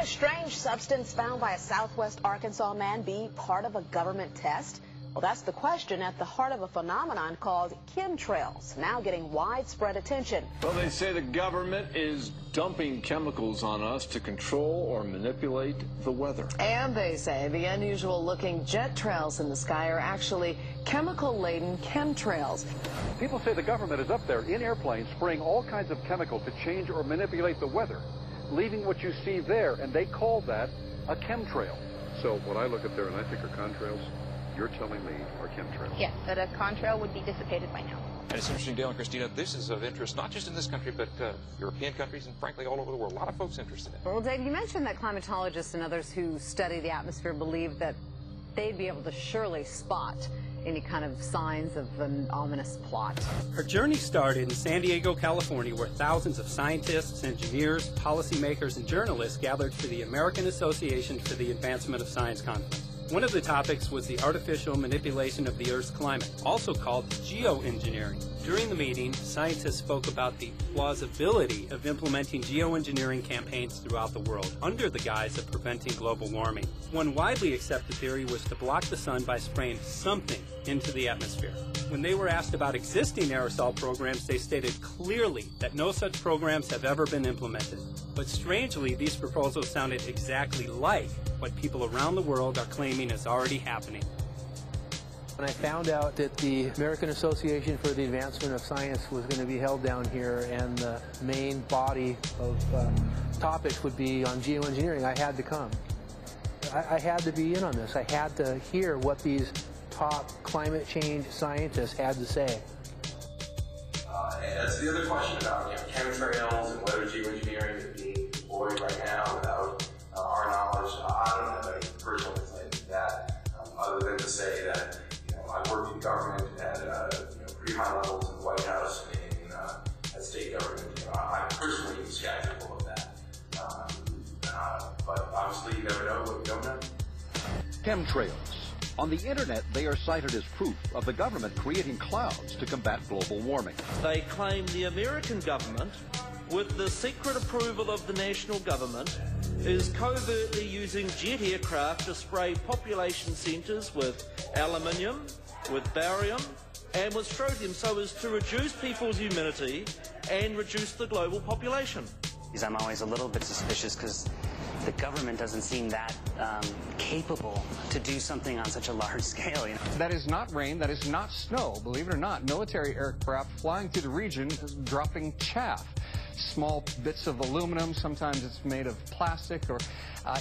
Could a strange substance found by a southwest Arkansas man be part of a government test? Well, that's the question at the heart of a phenomenon called chemtrails, now getting widespread attention. Well, they say the government is dumping chemicals on us to control or manipulate the weather. And they say the unusual-looking jet trails in the sky are actually chemical-laden chemtrails. People say the government is up there in airplanes spraying all kinds of chemicals to change or manipulate the weather, leaving what you see there, and they call that a chemtrail. So what I look up there and I think are contrails, you're telling me are chemtrails? Yes, that a contrail would be dissipated by now. And it's interesting, Dale and Christina, this is of interest not just in this country, but European countries and, frankly, all over the world. A lot of folks interested in it. Well, Dave, you mentioned that climatologists and others who study the atmosphere believe that they'd be able to surely spot any kind of signs of an ominous plot. Her journey started in San Diego, California, where thousands of scientists, engineers, policymakers, and journalists gathered for the American Association for the Advancement of Science conference. One of the topics was the artificial manipulation of the Earth's climate, also called geoengineering. During the meeting, scientists spoke about the plausibility of implementing geoengineering campaigns throughout the world under the guise of preventing global warming. One widely accepted theory was to block the sun by spraying something into the atmosphere. When they were asked about existing aerosol programs, they stated clearly that no such programs have ever been implemented. But strangely, these proposals sounded exactly like what people around the world are claiming is already happening. When I found out that the American Association for the Advancement of Science was going to be held down here and the main body of topics would be on geoengineering, I had to come. I had to be in on this. I had to hear what these top climate change scientists had to say. And that's the other question about chemtrails and whether geoengineering is being employed right now without our knowledge. I don't have any personal insight into that, other than to say that I worked in government at pretty high levels in the White House and at state government. I'm personally skeptical of that. But obviously you never know what you don't know. Chemtrails. On the internet, they are cited as proof of the government creating clouds to combat global warming. They claim the American government, with the secret approval of the national government, is covertly using jet aircraft to spray population centres with aluminium, with barium, and with strontium so as to reduce people's immunity and reduce the global population. I'm always a little bit suspicious because the government doesn't seem that capable to do something on such a large scale. That is not rain, that is not snow. Believe it or not, military aircraft flying through the region dropping chaff. Small bits of aluminum, sometimes it's made of plastic or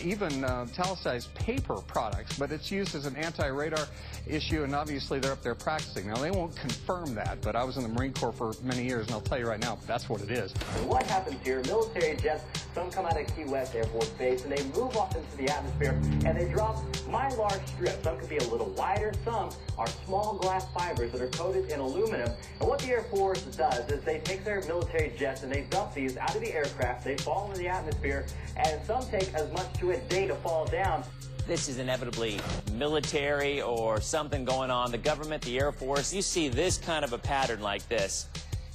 even talicized paper products, but it's used as an anti-radar issue, and obviously they're up there practicing. Now, they won't confirm that, but I was in the Marine Corps for many years, and I'll tell you right now, that's what it is. What happens here, military jets, some come out of Key West Air Force Base, and they move off into the atmosphere, and they drop mylar strips. Some could be a little wider, some are small glass fibers that are coated in aluminum. And what the Air Force does is they take their military jets and they dump these out of the aircraft, they fall into the atmosphere, and some take as much to a day to fall down. This is inevitably military or something going on. The government, the Air Force, you see this kind of a pattern like this,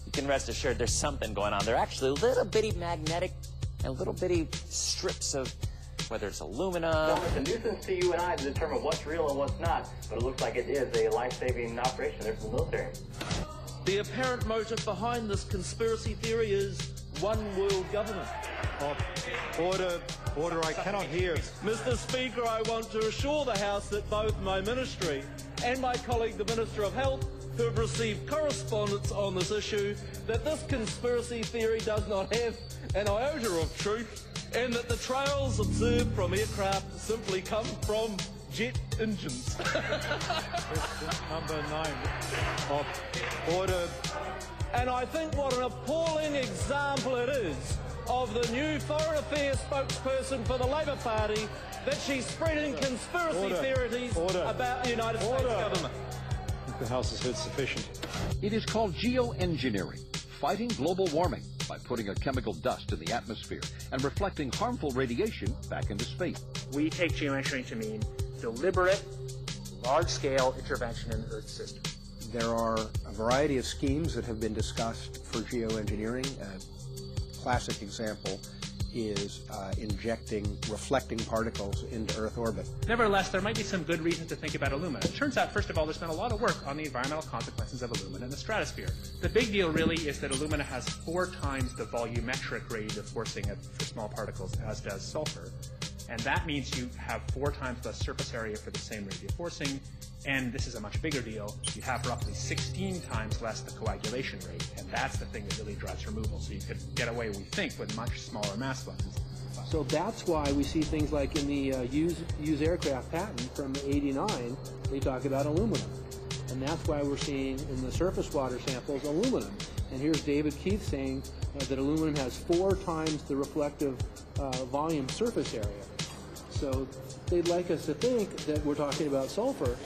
you can rest assured there's something going on. They're actually little bitty magnetic and little bitty strips of, whether it's aluminum. No, it's a nuisance to you and I to determine what's real and what's not, but it looks like it is a life-saving operation there for the military. The apparent motive behind this conspiracy theory is one world government. Order, I cannot hear. Mr. Speaker, I want to assure the House that both my ministry and my colleague, the Minister of Health, who have received correspondence on this issue, that this conspiracy theory does not have an iota of truth, and that the trails observed from aircraft simply come from jet engines. Question number 9. Order. And I think what an appalling example it is of the new Foreign Affairs spokesperson for the Labour Party that she's spreading conspiracy theories about the United States government. I think the House has heard sufficient. It is called geoengineering, fighting global warming by putting a chemical dust in the atmosphere and reflecting harmful radiation back into space. We take geoengineering to mean deliberate, large-scale intervention in the Earth's system. There are a variety of schemes that have been discussed for geoengineering. A classic example is injecting reflecting particles into Earth orbit. Nevertheless, there might be some good reasons to think about alumina. It turns out, first of all, there's been a lot of work on the environmental consequences of alumina in the stratosphere. The big deal really is that alumina has 4 times the volumetric rate of forcing for small particles as does sulfur. And that means you have 4 times less surface area for the same rate of forcing. And this is a much bigger deal. You have roughly 16 times less the coagulation rate. And that's the thing that really drives removal. So you could get away, we think, with much smaller mass fluxes. So that's why we see things like in the used aircraft patent from '89, they talk about aluminum. And that's why we're seeing in the surface water samples aluminum. And here's David Keith saying that aluminum has 4 times the reflective volume surface area. So they'd like us to think that we're talking about sulfur,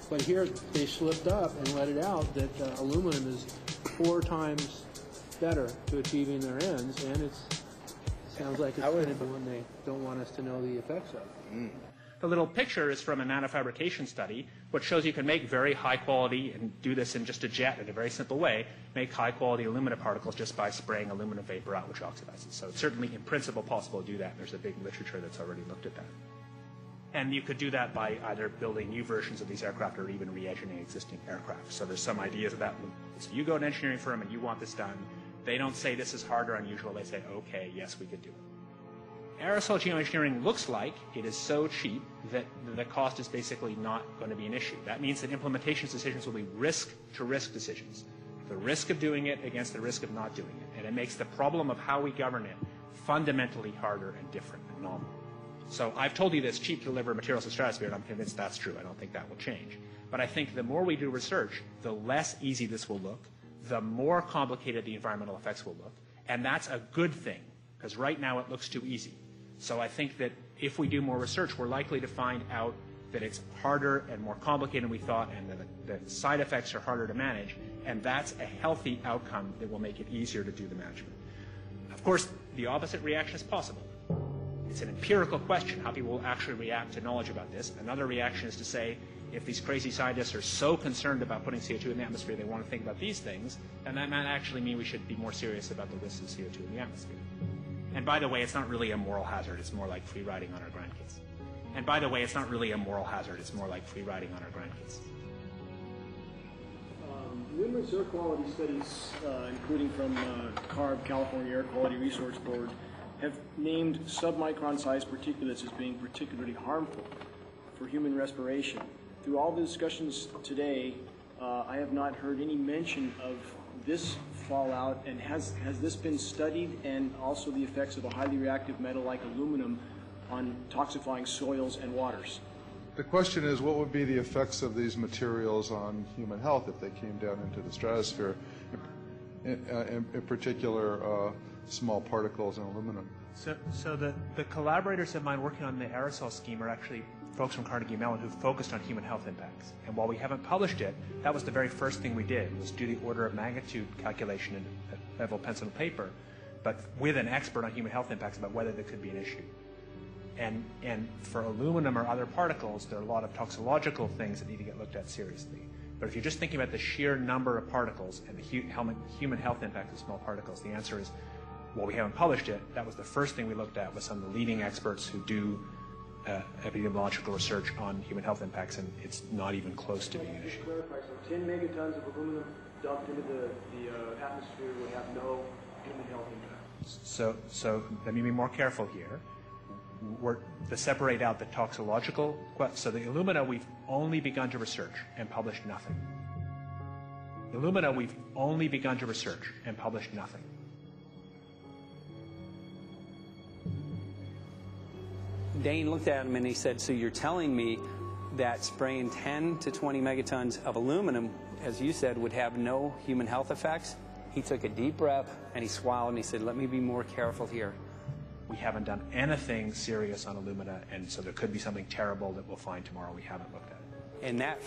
but here they slipped up and let it out that aluminum is 4 times better to achieving their ends, and it sounds like it's going to be one they don't want us to know the effects of. The little picture is from a nanofabrication study, which shows you can make very high quality, and do this in just a jet in a very simple way, make high quality alumina particles just by spraying aluminum vapor out, which oxidizes. So it's certainly in principle possible to do that, and there's a big literature that's already looked at that. And you could do that by either building new versions of these aircraft or even re-engineering existing aircraft. So there's some ideas of that. So you go to an engineering firm and you want this done. They don't say this is hard or unusual. They say, okay, yes, we could do it. Aerosol geoengineering looks like it is so cheap that the cost is basically not going to be an issue. That means that implementation decisions will be risk-to-risk decisions. The risk of doing it against the risk of not doing it. And it makes the problem of how we govern it fundamentally harder and different and novel. So I've told you that it's cheap to deliver materials to the stratosphere, and I'm convinced that's true. I don't think that will change. But I think the more we do research, the less easy this will look, the more complicated the environmental effects will look. And that's a good thing, because right now it looks too easy. So I think that if we do more research, we're likely to find out that it's harder and more complicated than we thought, and that the side effects are harder to manage. And that's a healthy outcome that will make it easier to do the management. Of course, the opposite reaction is possible. It's an empirical question, how people will actually react to knowledge about this. Another reaction is to say, if these crazy scientists are so concerned about putting CO2 in the atmosphere, they want to think about these things, then that might actually mean we should be more serious about the risks of CO2 in the atmosphere. And by the way, it's not really a moral hazard. It's more like free riding on our grandkids. And by the way, it's not really a moral hazard. It's more like free riding on our grandkids. Numerous air quality studies, including from CARB, California Air Quality Resource Board, have named submicron-sized particulates as being particularly harmful for human respiration. Through all the discussions today, I have not heard any mention of this fallout, and has this been studied, and also the effects of a highly reactive metal like aluminum on toxifying soils and waters? The question is, what would be the effects of these materials on human health if they came down into the stratosphere, in particular small particles and aluminum? So the collaborators of mine working on the aerosol scheme are actually folks from Carnegie Mellon who focused on human health impacts. And while we haven't published it, that was the very first thing we did, was do the order of magnitude calculation in level pencil and paper, but with an expert on human health impacts about whether there could be an issue. And for aluminum or other particles, there are a lot of toxicological things that need to get looked at seriously. But if you're just thinking about the sheer number of particles and the human health impact of small particles, the answer is, well, we haven't published it. That was the first thing we looked at with some of the leading experts who do epidemiological research on human health impacts, and it's not even close to being an issue. Clarify, so 10 megatons of aluminum dumped into the atmosphere would have no human health impact. So let me be more careful here. To separate out the toxicological, so the alumina we've only begun to research and published nothing. Alumina we've only begun to research and published nothing. Dane looked at him and he said, so you're telling me that spraying 10 to 20 megatons of aluminum, as you said, would have no human health effects? He took a deep breath and he swallowed and he said, let me be more careful here. We haven't done anything serious on alumina, and so there could be something terrible that we'll find tomorrow we haven't looked at it. And that